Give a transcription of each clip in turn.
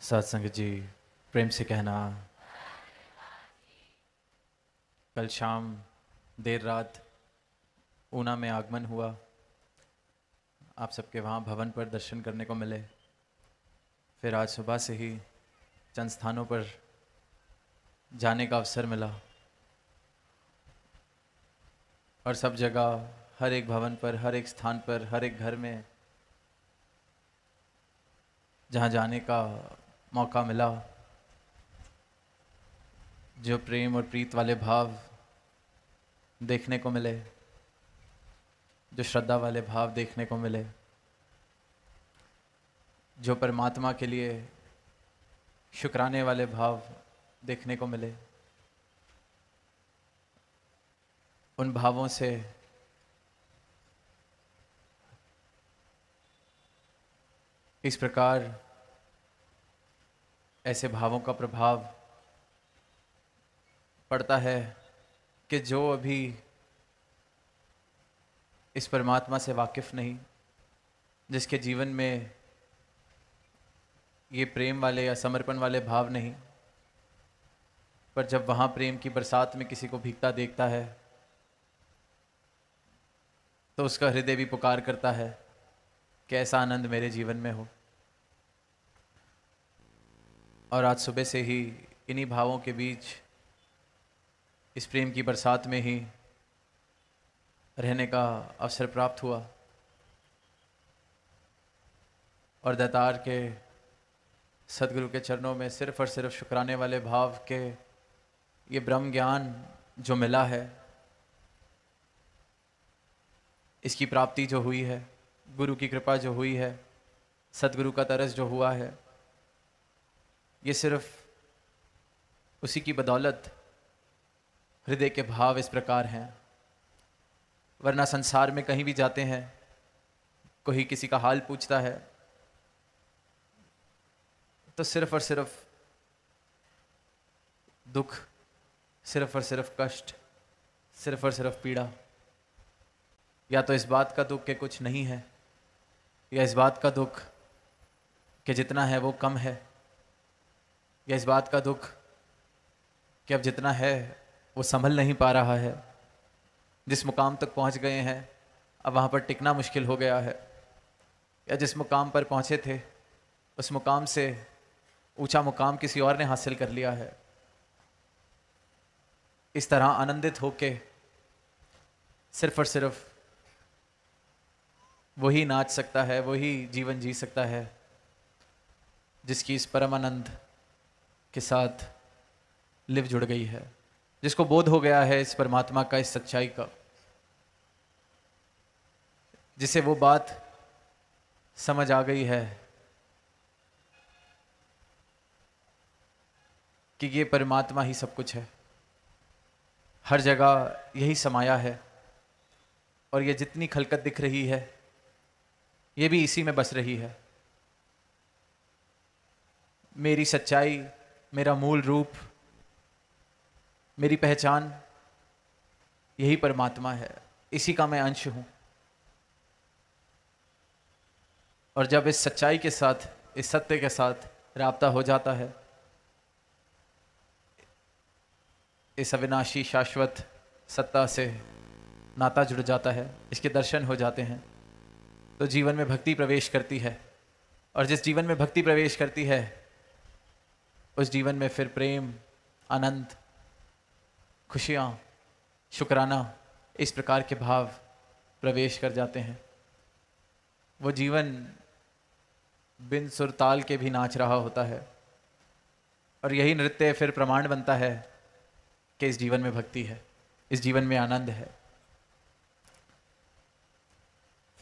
साथ संगत जी, प्रेम से कहना, कल शाम देर रात ऊना में आगमन हुआ। आप सबके वहाँ भवन पर दर्शन करने को मिले। फिर आज सुबह से ही चंद स्थानों पर जाने का अवसर मिला और सब जगह, हर एक भवन पर, हर एक स्थान पर, हर एक घर में जहाँ जाने का मौका मिला, जो प्रेम और प्रीत वाले भाव देखने को मिले, जो श्रद्धा वाले भाव देखने को मिले, जो परमात्मा के लिए शुक्राने वाले भाव देखने को मिले, उन भावों से इस प्रकार ऐसे भावों का प्रभाव पड़ता है कि जो अभी इस परमात्मा से वाकिफ़ नहीं, जिसके जीवन में ये प्रेम वाले या समर्पण वाले भाव नहीं, पर जब वहाँ प्रेम की बरसात में किसी को भीगता देखता है तो उसका हृदय भी पुकार करता है कि ऐसा आनंद मेरे जीवन में हो। और आज सुबह से ही इन्हीं भावों के बीच, इस प्रेम की बरसात में ही रहने का अवसर प्राप्त हुआ और दातार के सदगुरु के चरणों में सिर्फ और सिर्फ शुक्राने वाले भाव के ये ब्रह्म ज्ञान जो मिला है, इसकी प्राप्ति जो हुई है, गुरु की कृपा जो हुई है, सदगुरु का तरस जो हुआ है, ये सिर्फ उसी की बदौलत हृदय के भाव इस प्रकार हैं। वरना संसार में कहीं भी जाते हैं, कोई किसी का हाल पूछता है तो सिर्फ और सिर्फ दुख, सिर्फ और सिर्फ कष्ट, सिर्फ और सिर्फ पीड़ा। या तो इस बात का दुख कि कुछ नहीं है, या इस बात का दुख कि जितना है वो कम है, या इस बात का दुख कि अब जितना है वो संभल नहीं पा रहा है। जिस मुकाम तक पहुंच गए हैं अब वहाँ पर टिकना मुश्किल हो गया है, या जिस मुकाम पर पहुँचे थे उस मुकाम से ऊंचा मुकाम किसी और ने हासिल कर लिया है। इस तरह आनंदित होके सिर्फ और सिर्फ वही नाच सकता है, वही जीवन जी सकता है जिसकी इस परम आनंद के साथ लिव जुड़ गई है, जिसको बोध हो गया है इस परमात्मा का, इस सच्चाई का, जिसे वो बात समझ आ गई है कि ये परमात्मा ही सब कुछ है, हर जगह यही समाया है और ये जितनी खलकत दिख रही है ये भी इसी में बस रही है। मेरी सच्चाई, मेरा मूल रूप, मेरी पहचान यही परमात्मा है, इसी का मैं अंश हूं। और जब इस सच्चाई के साथ, इस सत्य के साथ राब्ता हो जाता है, इस अविनाशी शाश्वत सत्ता से नाता जुड़ जाता है, इसके दर्शन हो जाते हैं, तो जीवन में भक्ति प्रवेश करती है। और जिस जीवन में भक्ति प्रवेश करती है उस जीवन में फिर प्रेम, आनंद, खुशियाँ, शुक्राना, इस प्रकार के भाव प्रवेश कर जाते हैं। वो जीवन बिन सुर ताल के भी नाच रहा होता है और यही नृत्य फिर प्रमाण बनता है कि इस जीवन में भक्ति है, इस जीवन में आनंद है।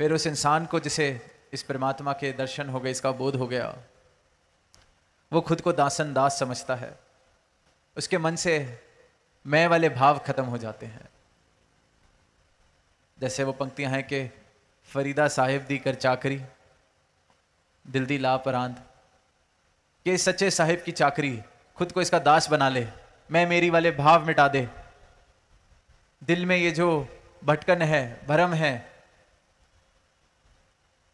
फिर उस इंसान को जिसे इस परमात्मा के दर्शन हो गए, इसका बोध हो गया, वो खुद को दासन दास समझता है, उसके मन से मैं वाले भाव खत्म हो जाते हैं। जैसे वो पंक्तियां हैं कि फरीदा साहिब दी कर चाकरी, दिल दी ला परांद, कि इस सच्चे साहिब की चाकरी, खुद को इसका दास बना ले, मैं मेरी वाले भाव मिटा दे, दिल में ये जो भटकन है, भरम है,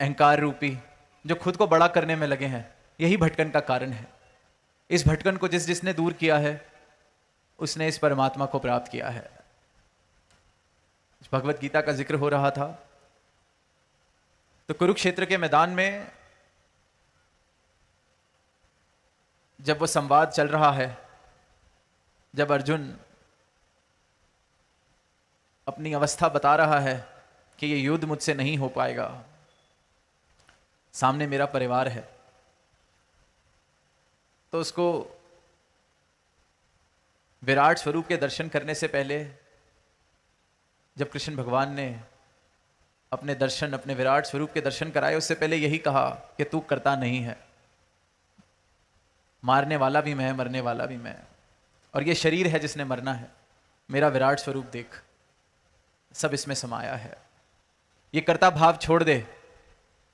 अहंकार रूपी, जो खुद को बड़ा करने में लगे हैं, यही भटकन का कारण है। इस भटकन को जिसने दूर किया है उसने इस परमात्मा को प्राप्त किया है। भगवत गीता का जिक्र हो रहा था तो कुरुक्षेत्र के मैदान में जब वो संवाद चल रहा है, जब अर्जुन अपनी अवस्था बता रहा है कि ये युद्ध मुझसे नहीं हो पाएगा, सामने मेरा परिवार है, तो उसको विराट स्वरूप के दर्शन करने से पहले जब कृष्ण भगवान ने अपने दर्शन, अपने विराट स्वरूप के दर्शन कराए, उससे पहले यही कहा कि तू करता नहीं है, मारने वाला भी मैं, मरने वाला भी मैं, और ये शरीर है जिसने मरना है। मेरा विराट स्वरूप देख, सब इसमें समाया है। ये कर्ता भाव छोड़ दे,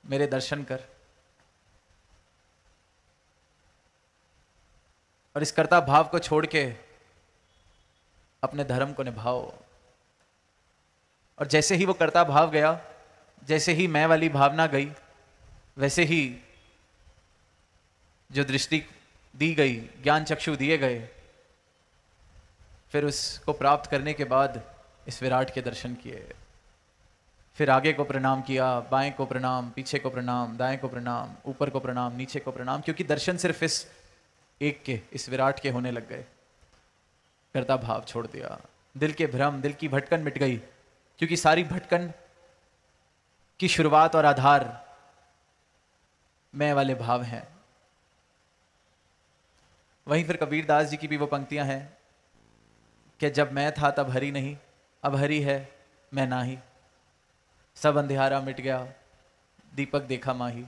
मेरे दर्शन कर, और इस कर्ता भाव को छोड़ के अपने धर्म को निभाओ। और जैसे ही वो कर्ता भाव गया, जैसे ही मैं वाली भावना गई, वैसे ही जो दृष्टि दी गई, ज्ञान चक्षु दिए गए, फिर उसको प्राप्त करने के बाद इस विराट के दर्शन किए। फिर आगे को प्रणाम किया, बाएं को प्रणाम, पीछे को प्रणाम, दाएं को प्रणाम, ऊपर को प्रणाम, नीचे को प्रणाम, क्योंकि दर्शन सिर्फ इस एक के, इस विराट के होने लग गए। कर्ता भाव छोड़ दिया, दिल के भ्रम, दिल की भटकन मिट गई, क्योंकि सारी भटकन की शुरुआत और आधार मैं वाले भाव हैं। वहीं फिर कबीर दास जी की भी वो पंक्तियां हैं कि जब मैं था तब हरि नहीं, अब हरि है मैं नाही, सब अंधियारा मिट गया, दीपक देखा माही।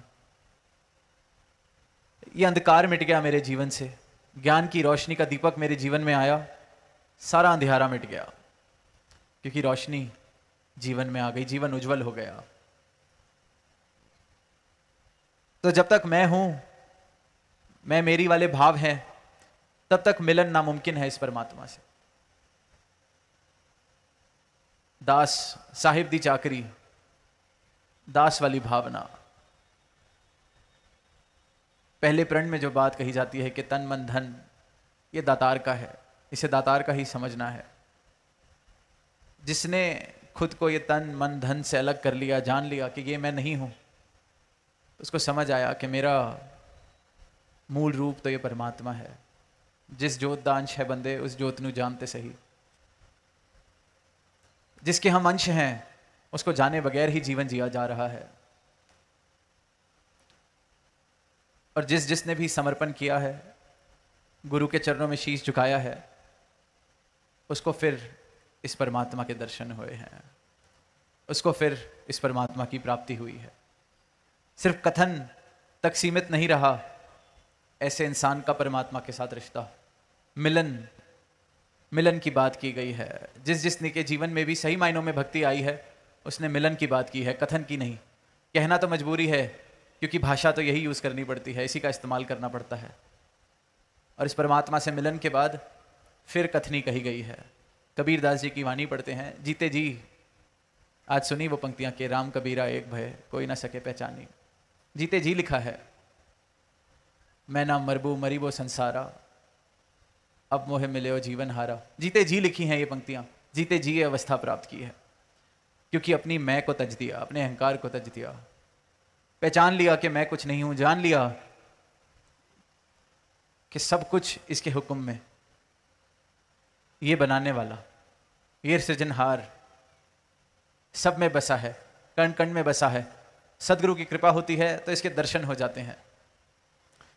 ये अंधकार मिट गया मेरे जीवन से, ज्ञान की रोशनी का दीपक मेरे जीवन में आया, सारा अंधियारा मिट गया, क्योंकि रोशनी जीवन में आ गई, जीवन उज्जवल हो गया। तो जब तक मैं हूं, मैं मेरी वाले भाव हैं, तब तक मिलन नामुमकिन है इस परमात्मा से। दास साहिब दी चाकरी, दास वाली भावना। पहले प्रण में जो बात कही जाती है कि तन मन धन, ये दातार का है, इसे दातार का ही समझना है। जिसने खुद को ये तन मन धन से अलग कर लिया, जान लिया कि ये मैं नहीं हूं, उसको समझ आया कि मेरा मूल रूप तो ये परमात्मा है। जिस ज्योत दा अंश है बंदे, उस ज्योत नू जानते सही। जिसके हम अंश हैं, उसको जाने बगैर ही जीवन जिया जा रहा है। और जिसने भी समर्पण किया है, गुरु के चरणों में शीश झुकाया है, उसको फिर इस परमात्मा के दर्शन हुए हैं, उसको फिर इस परमात्मा की प्राप्ति हुई है। सिर्फ कथन तक सीमित नहीं रहा ऐसे इंसान का परमात्मा के साथ रिश्ता, मिलन की बात की गई है। जिसने के जीवन में भी सही मायनों में भक्ति आई है, उसने मिलन की बात की है, कथन की नहीं। कहना तो मजबूरी है, क्योंकि भाषा तो यही यूज़ करनी पड़ती है, इसी का इस्तेमाल करना पड़ता है। और इस परमात्मा से मिलन के बाद फिर कथनी कही गई है। कबीर दास जी की वाणी पढ़ते हैं, जीते जी आज सुनी वो पंक्तियां कि राम कबीरा एक भय, कोई ना सके पहचानी। जीते जी लिखा है, मैं ना मरबू मरी वो संसारा, अब मोहे मिले हो जीवन हारा। जीते जी लिखी हैं ये पंक्तियां, जीते जी ये अवस्था प्राप्त की है, क्योंकि अपनी मैं को तज दिया, अपने अहंकार को तज दिया, पहचान लिया कि मैं कुछ नहीं हूं, जान लिया कि सब कुछ इसके हुक्म में, ये बनाने वाला, ये सृजनहार सब में बसा है, कण कण में बसा है। सदगुरु की कृपा होती है तो इसके दर्शन हो जाते हैं।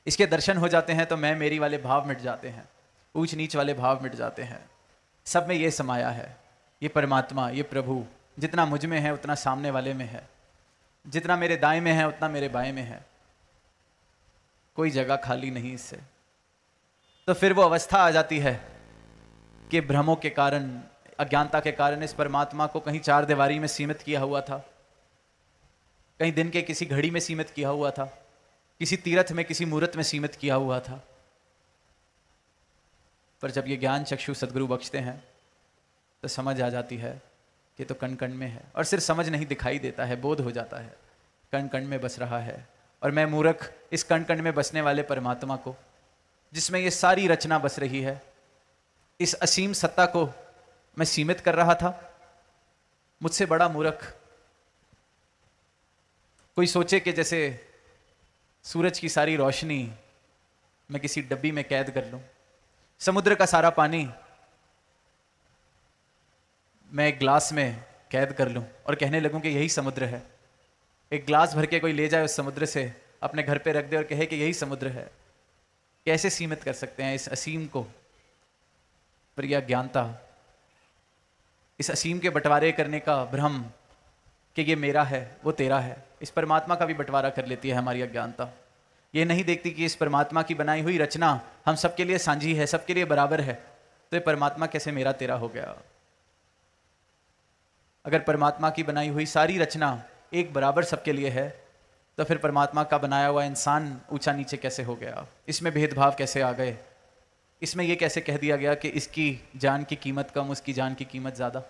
इसके दर्शन हो जाते हैं तो मैं मेरी वाले भाव मिट जाते हैं, ऊंच नीच वाले भाव मिट जाते हैं। सब में ये समाया है, ये परमात्मा, ये प्रभु। जितना मुझ में है उतना सामने वाले में है, जितना मेरे दाएं में है उतना मेरे बाएं में है, कोई जगह खाली नहीं इससे। तो फिर वो अवस्था आ जाती है कि भ्रमों के कारण, अज्ञानता के कारण इस परमात्मा को कहीं चार दीवारी में सीमित किया हुआ था, कहीं दिन के किसी घड़ी में सीमित किया हुआ था, किसी तीर्थ में, किसी मूर्त में सीमित किया हुआ था। पर जब ये ज्ञान चक्षु सदगुरु बख्शते हैं तो समझ आ जाती है कि तो कण कण में है। और सिर्फ समझ नहीं, दिखाई देता है, बोध हो जाता है, कण कण में बस रहा है और मैं मूर्ख इस कण कण में बसने वाले परमात्मा को, जिसमें ये सारी रचना बस रही है, इस असीम सत्ता को मैं सीमित कर रहा था। मुझसे बड़ा मूर्ख कोई सोचे कि जैसे सूरज की सारी रोशनी मैं किसी डब्बी में कैद कर लूं, समुद्र का सारा पानी मैं एक ग्लास में कैद कर लूं और कहने लगूं कि यही समुद्र है। एक ग्लास भर के कोई ले जाए उस समुद्र से, अपने घर पे रख दे और कहे कि यही समुद्र है। कैसे सीमित कर सकते हैं इस असीम को? पर यह अज्ञानता, इस असीम के बंटवारे करने का भ्रम कि ये मेरा है वो तेरा है, इस परमात्मा का भी बंटवारा कर लेती है हमारी अज्ञानता। ये नहीं देखती कि इस परमात्मा की बनाई हुई रचना हम सबके लिए साझी है, सबके लिए बराबर है, तो ये परमात्मा कैसे मेरा तेरा हो गया? अगर परमात्मा की बनाई हुई सारी रचना एक बराबर सबके लिए है, तो फिर परमात्मा का बनाया हुआ इंसान ऊंचा नीचे कैसे हो गया? इसमें भेदभाव कैसे आ गए? इसमें यह कैसे कह दिया गया कि इसकी जान की कीमत कम, उसकी जान की कीमत ज़्यादा,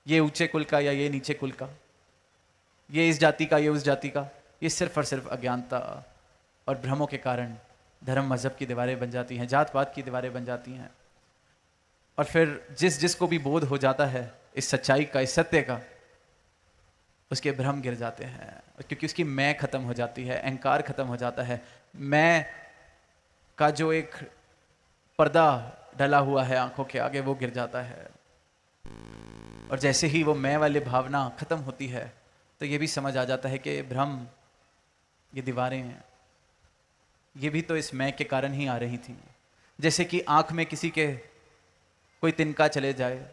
ये ऊंचे कुल का या ये नीचे कुल का, ये इस जाति का ये उस जाति का? ये सिर्फ और सिर्फ अज्ञानता और भ्रमों के कारण धर्म मजहब की दीवारें बन जाती हैं, जात पात की दीवारें बन जाती हैं। और फिर जिसको भी बोध हो जाता है इस सच्चाई का, इस सत्य का, उसके भ्रम गिर जाते हैं, क्योंकि उसकी मैं खत्म हो जाती है, अहंकार खत्म हो जाता है। मैं का जो एक पर्दा डला हुआ है आंखों के आगे, वो गिर जाता है। और जैसे ही वो मैं वाली भावना खत्म होती है, तो ये भी समझ आ जाता है कि भ्रम, ये दीवारें हैं, ये भी तो इस मैं के कारण ही आ रही थी। जैसे कि आंख में किसी के कोई तिनका चले जाए,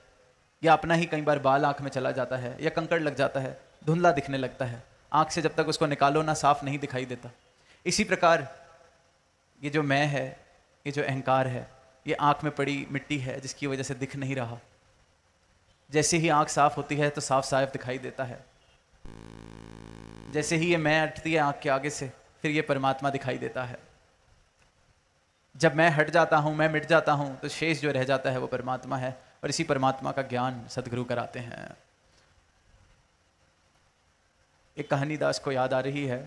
या अपना ही कई बार बाल आंख में चला जाता है, या कंकड़ लग जाता है, धुंधला दिखने लगता है, आंख से जब तक उसको निकालो ना साफ नहीं दिखाई देता। इसी प्रकार ये जो मैं है, ये जो अहंकार है, ये आंख में पड़ी मिट्टी है जिसकी वजह से दिख नहीं रहा। जैसे ही आंख साफ होती है तो साफ साफ दिखाई देता है। जैसे ही ये मैं हटती है आंख के आगे से, फिर ये परमात्मा दिखाई देता है। जब मैं हट जाता हूं, मैं मिट जाता हूं, तो शेष जो रह जाता है वो परमात्मा है। और इसी परमात्मा का ज्ञान सदगुरु कराते हैं। एक कहानी दास को याद आ रही है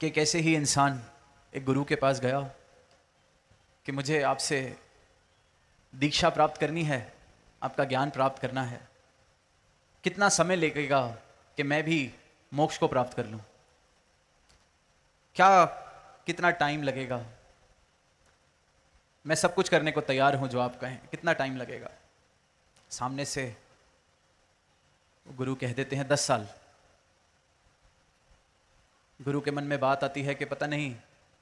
कि कैसे ही इंसान एक गुरु के पास गया कि मुझे आपसे दीक्षा प्राप्त करनी है, आपका ज्ञान प्राप्त करना है, कितना समय लगेगा कि मैं भी मोक्ष को प्राप्त कर लूं? क्या कितना टाइम लगेगा? मैं सब कुछ करने को तैयार हूं जो आप कहें, कितना टाइम लगेगा? सामने से गुरु कह देते हैं 10 साल। गुरु के मन में बात आती है कि पता नहीं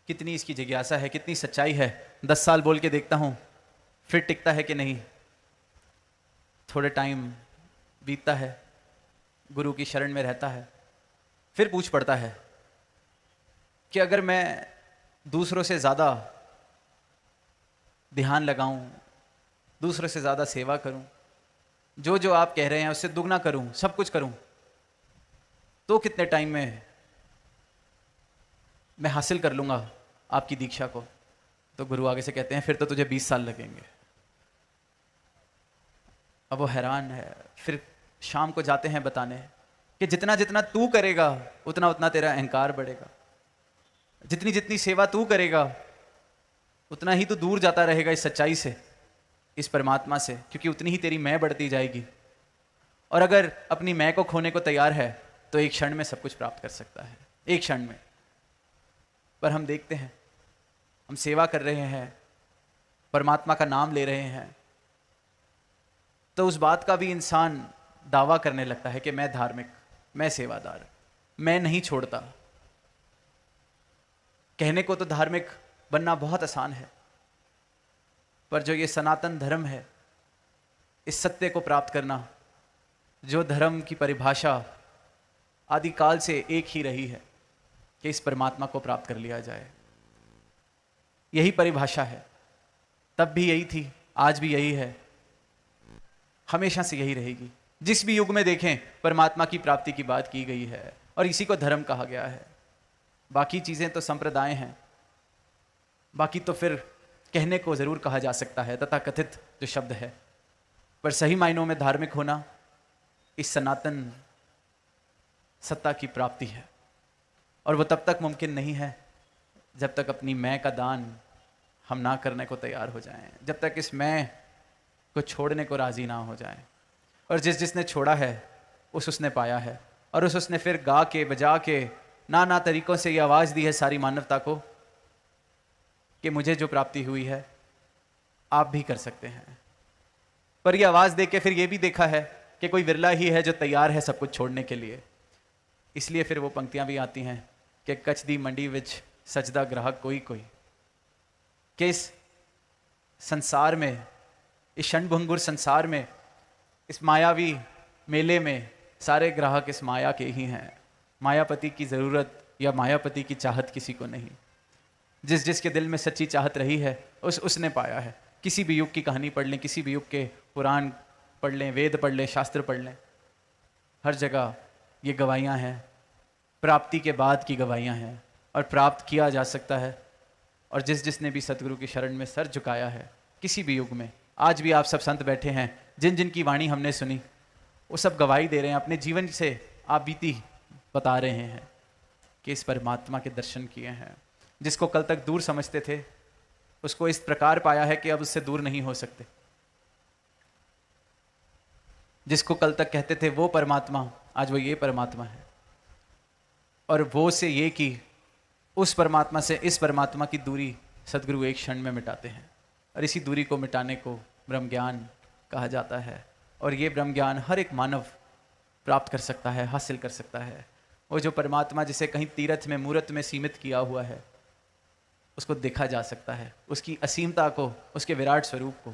कितनी इसकी जिज्ञासा है, कितनी सच्चाई है, 10 साल बोल के देखता हूं फिर टिकता है कि नहीं। थोड़े टाइम बीतता है, गुरु की शरण में रहता है, फिर पूछ पड़ता है कि अगर मैं दूसरों से ज़्यादा ध्यान लगाऊं, दूसरों से ज़्यादा सेवा करूं, जो जो आप कह रहे हैं उससे दुगना करूं, सब कुछ करूं, तो कितने टाइम में मैं हासिल कर लूँगा आपकी दीक्षा को? तो गुरु आगे से कहते हैं फिर तो तुझे 20 साल लगेंगे। अब वो हैरान है। फिर शाम को जाते हैं बताने कि जितना जितना तू करेगा उतना उतना तेरा अहंकार बढ़ेगा, जितनी जितनी सेवा तू करेगा उतना ही तू दूर जाता रहेगा इस सच्चाई से, इस परमात्मा से, क्योंकि उतनी ही तेरी मैं बढ़ती जाएगी। और अगर अपनी मैं को खोने को तैयार है तो एक क्षण में सब कुछ प्राप्त कर सकता है, एक क्षण में। पर हम देखते हैं, हम सेवा कर रहे हैं, परमात्मा का नाम ले रहे हैं, तो उस बात का भी इंसान दावा करने लगता है कि मैं धार्मिक, मैं सेवादार, मैं नहीं छोड़ता। कहने को तो धार्मिक बनना बहुत आसान है, पर जो ये सनातन धर्म है, इस सत्य को प्राप्त करना, जो धर्म की परिभाषा आदिकाल से एक ही रही है कि इस परमात्मा को प्राप्त कर लिया जाए, यही परिभाषा है। तब भी यही थी, आज भी यही है, हमेशा से यही रहेगी। जिस भी युग में देखें परमात्मा की प्राप्ति की बात की गई है और इसी को धर्म कहा गया है। बाकी चीज़ें तो संप्रदाय हैं, बाकी तो फिर कहने को ज़रूर कहा जा सकता है, तथाकथित जो शब्द है, पर सही मायनों में धार्मिक होना इस सनातन सत्ता की प्राप्ति है। और वो तब तक मुमकिन नहीं है जब तक अपनी मैं का दान हम ना करने को तैयार हो जाएं, जब तक इस मैं को छोड़ने को राजी ना हो जाएं। और जिसने छोड़ा है उसने पाया है, और उसने फिर गा के बजा के नाना तरीकों से ये आवाज़ दी है सारी मानवता को कि मुझे जो प्राप्ति हुई है आप भी कर सकते हैं। पर ये आवाज़ दे के फिर ये भी देखा है कि कोई विरला ही है जो तैयार है सब कुछ छोड़ने के लिए। इसलिए फिर वो पंक्तियां भी आती हैं कि कच दी मंडी विच सजदा ग्राहक कोई कोई, कि इस संसार में, इस क्षणभंगुर संसार में, इस मायावी मेले में सारे ग्राहक इस माया के ही हैं। मायापति की ज़रूरत या मायापति की चाहत किसी को नहीं। जिसके दिल में सच्ची चाहत रही है उसने पाया है। किसी भी युग की कहानी पढ़ लें, किसी भी युग के पुराण पढ़ लें, वेद पढ़ लें, शास्त्र पढ़ लें, हर जगह ये गवाहियाँ हैं, प्राप्ति के बाद की गवाहियाँ हैं, और प्राप्त किया जा सकता है। और जिसने भी सतगुरु की शरण में सर झुकाया है किसी भी युग में, आज भी आप सब संत बैठे हैं, जिन की वाणी हमने सुनी वो सब गवाही दे रहे हैं, अपने जीवन से आप बीती बता रहे हैं कि इस परमात्मा के दर्शन किए हैं। जिसको कल तक दूर समझते थे उसको इस प्रकार पाया है कि अब उससे दूर नहीं हो सकते। जिसको कल तक कहते थे वो परमात्मा, आज वो ये परमात्मा है। और वो से ये कि उस परमात्मा से इस परमात्मा की दूरी सदगुरु एक क्षण में मिटाते हैं, और इसी दूरी को मिटाने को ब्रह्म ज्ञान कहा जाता है। और ये ब्रह्म ज्ञान हर एक मानव प्राप्त कर सकता है, हासिल कर सकता है। वो जो परमात्मा जिसे कहीं तीर्थ में मूर्त में सीमित किया हुआ है उसको देखा जा सकता है, उसकी असीमता को, उसके विराट स्वरूप को,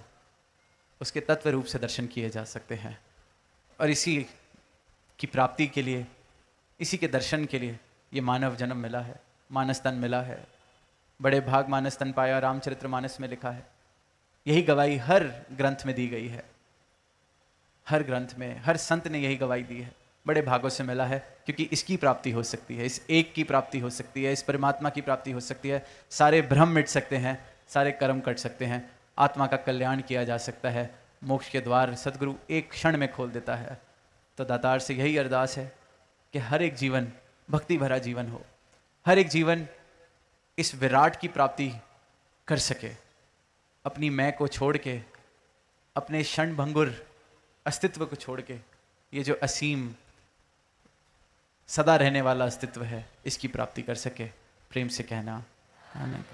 उसके तत्व रूप से दर्शन किए जा सकते हैं। और इसी की प्राप्ति के लिए, इसी के दर्शन के लिए ये मानव जन्म मिला है, मानस तन मिला है। बड़े भाग मानस तन पाया, रामचरितमानस में लिखा है। यही गवाही हर ग्रंथ में दी गई है, हर ग्रंथ में हर संत ने यही गवाही दी है। बड़े भागों से मिला है, क्योंकि इसकी प्राप्ति हो सकती है, इस एक की प्राप्ति हो सकती है, इस परमात्मा की प्राप्ति हो सकती है। सारे भ्रम मिट सकते हैं, सारे कर्म कट सकते हैं, आत्मा का कल्याण किया जा सकता है, मोक्ष के द्वार सदगुरु एक क्षण में खोल देता है। तो दातार से यही अरदास है कि हर एक जीवन भक्ति भरा जीवन हो, हर एक जीवन इस विराट की प्राप्ति कर सके, अपनी मैं को छोड़ के, अपने क्षणभंगुर अस्तित्व को छोड़ के, ये जो असीम सदा रहने वाला अस्तित्व है इसकी प्राप्ति कर सके। प्रेम से कहना आमीन।